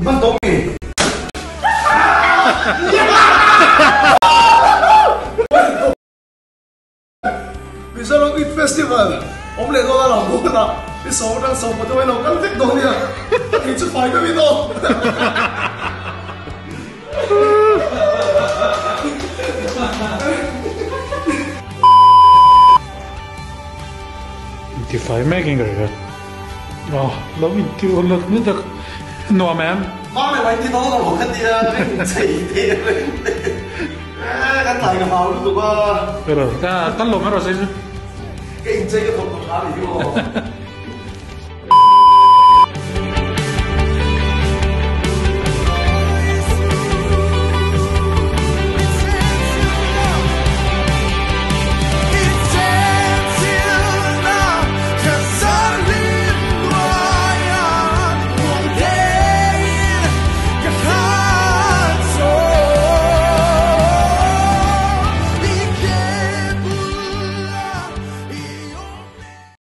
乜講嘅？Bisa lo eat festival，我們嚟到啦，老闆啊，你手我都喺度跟積到啲啊，你出牌喺邊度？Die vijfmaking krijgen. Oh, dat is niet dat no man. 媽咪揾啲多就攞一啲啦，你唔齊啲緊大個效率啊！ Pero, kan lo meron sih. 勁正嘅同學下嚟喎。